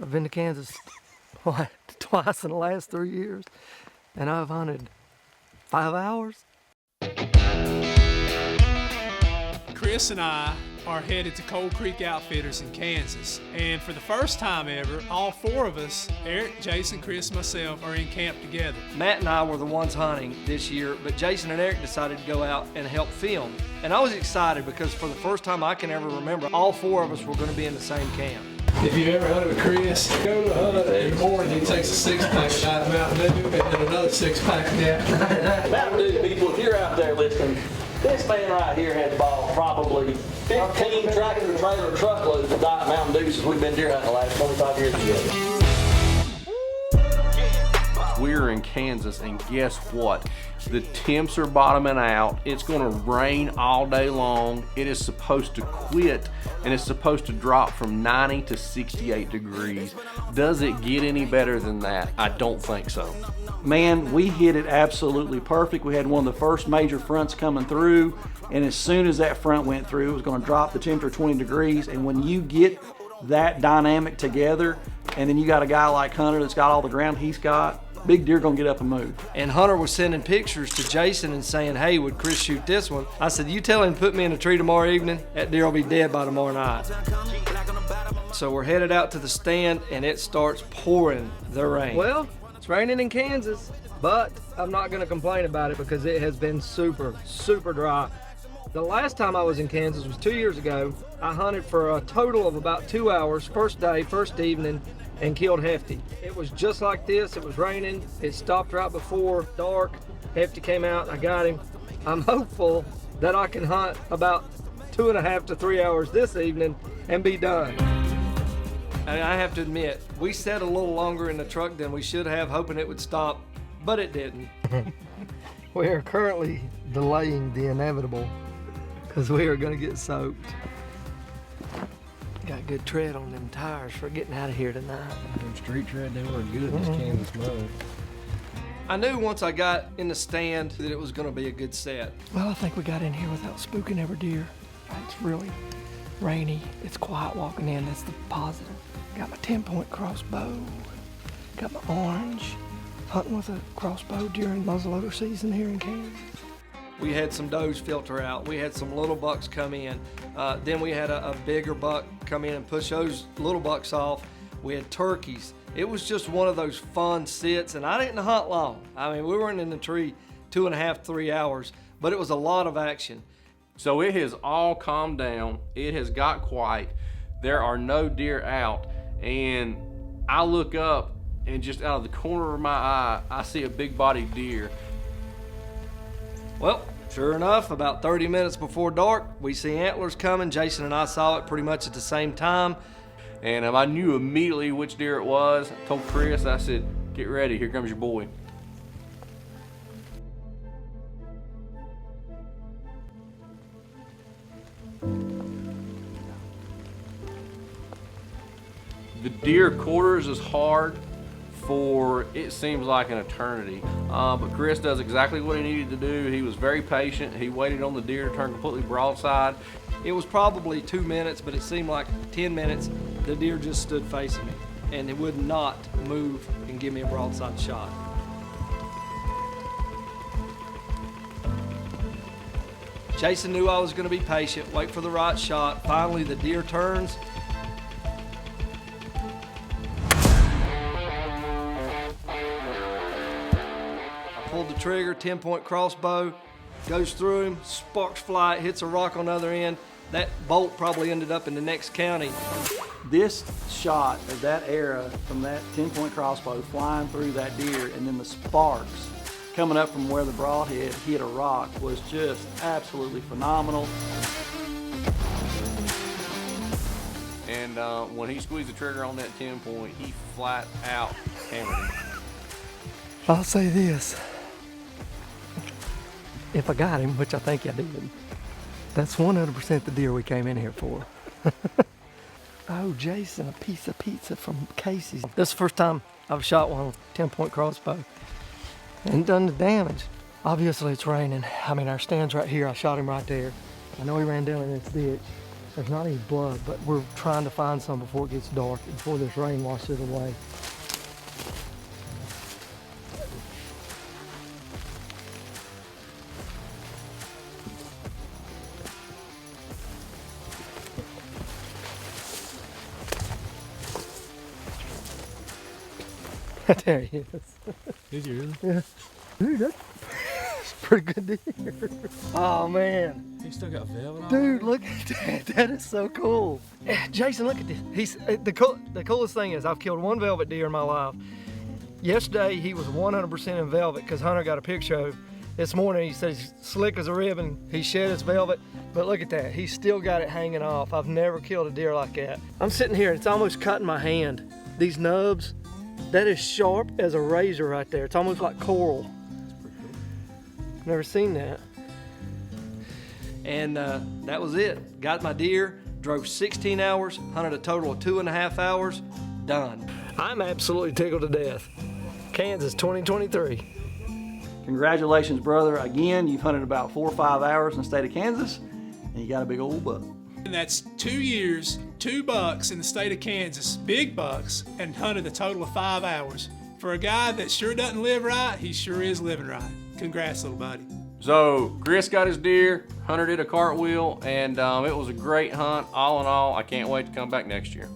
I've been to Kansas what, twice in the last 3 years, and I've hunted 5 hours. Chris and I are headed to Cold Creek Outfitters in Kansas, and for the first time ever, all 4 of us, Eric, Jason, Chris, and myself, are in camp together. Matt and I were the ones hunting this year, but Jason and Eric decided to go out and help film. And I was excited because for the first time I can ever remember, all 4 of us were going to be in the same camp. If you ever hunted with Chris, go to hunt in the morning, he takes a 6-pack of Diet Mountain Dew and another 6-pack of that. Mountain Dew people, if you're out there listening, this man right here has bought probably 15 tractor, trailer, truckloads of Diet Mountain Dew since we've been deer hunting the last 25 years together. We're in Kansas, and guess what? The temps are bottoming out. It's going to rain all day long. It is supposed to quit, and it's supposed to drop from 90 to 68 degrees. Does it get any better than that? I don't think so. Man, we hit it absolutely perfect. We had one of the first major fronts coming through, and as soon as that front went through, it was going to drop the temperature 20 degrees. And when you get that dynamic together, and then you got a guy like Hunter that's got all the ground he's got, big deer gonna get up and move. And Hunter was sending pictures to Jason and saying, hey, would Chris shoot this one? I said, you tell him to put me in a tree tomorrow evening, that deer will be dead by tomorrow night. So we're headed out to the stand and it starts pouring the rain. Well, it's raining in Kansas, but I'm not gonna complain about it because it has been super, super dry. The last time I was in Kansas was 2 years ago. I hunted for a total of about 2 hours, first day, first evening, and killed Hefty. It was just like this. It was raining. It stopped right before dark. Hefty came out and I got him. I'm hopeful that I can hunt about 2.5 to 3 hours this evening and be done. And I have to admit, we sat a little longer in the truck than we should have, hoping it would stop, but it didn't. We are currently delaying the inevitable because we are going to get soaked. Got good tread on them tires for getting out of here tonight. Them street tread, they were good in this Kansas mud. I knew once I got in the stand that it was going to be a good set. Well, I think we got in here without spooking every deer. It's really rainy. It's quiet walking in. That's the positive. Got my 10-point crossbow. Got my orange. Hunting with a crossbow during muzzleloader season here in Kansas. We had some does filter out. We had some little bucks come in. Then we had a bigger buck come in and push those little bucks off. We had turkeys. It was just one of those fun sits, and I didn't hunt long. I mean, we weren't in the tree 2.5, 3 hours, but it was a lot of action. So it has all calmed down. It has got quiet. There are no deer out, and I look up, and just out of the corner of my eye, I see a big-bodied deer. Well, sure enough, about 30 minutes before dark, we see antlers coming. Jason and I saw it pretty much at the same time. And I knew immediately which deer it was. I told Chris, I said, get ready, here comes your boy. The deer quarters is hard for, it seems like an eternity. But Chris does exactly what he needed to do. He was very patient. He waited on the deer to turn completely broadside. It was probably 2 minutes, but it seemed like 10 minutes. The deer just stood facing me, and it would not move and give me a broadside shot. Jason knew I was going to be patient, wait for the right shot. Finally, the deer turns. Pulled the trigger, 10-point crossbow, goes through him, sparks fly, hits a rock on the other end. That bolt probably ended up in the next county. This shot of that arrow from that 10-point crossbow flying through that deer, and then the sparks coming up from where the broadhead hit a rock, was just absolutely phenomenal. And when he squeezed the trigger on that 10-point, he flat out hammered him. I'll say this. If I got him, which I think I did, that's 100% the deer we came in here for. Oh, Jason, a piece of pizza from Casey's. This is the first time I've shot one with a 10-point crossbow and done the damage. Obviously it's raining. I mean, our stand's right here. I shot him right there. I know he ran down in this ditch. There's not any blood, but we're trying to find some before it gets dark, before this rain washes it away. There he is. Is he really? Yeah. Dude, that's a pretty good deer. Oh man. He still got velvet on. Dude, look at that. That is so cool. Jason, look at this. He's the coolest thing is I've killed one velvet deer in my life. Yesterday he was 100% in velvet because Hunter got a picture of him. This morning he says he's slick as a ribbon. He shed his velvet, but look at that. He's still got it hanging off. I've never killed a deer like that. I'm sitting here, it's almost cutting my hand. These nubs, that is sharp as a razor right there. It's almost like coral. That's pretty cool. Never seen that. And that was it. Got my deer, drove 16 hours, hunted a total of 2.5 hours, done. I'm absolutely tickled to death. Kansas 2023. Congratulations, brother. Again, you've hunted about 4 or 5 hours in the state of Kansas, and you got a big old buck. And that's 2 years, 2 bucks in the state of Kansas, big bucks, and hunted a total of 5 hours. For a guy that sure doesn't live right, he sure is living right. Congrats, little buddy. So Chris got his deer, Hunter did a cartwheel, and it was a great hunt. All in all, I can't wait to come back next year.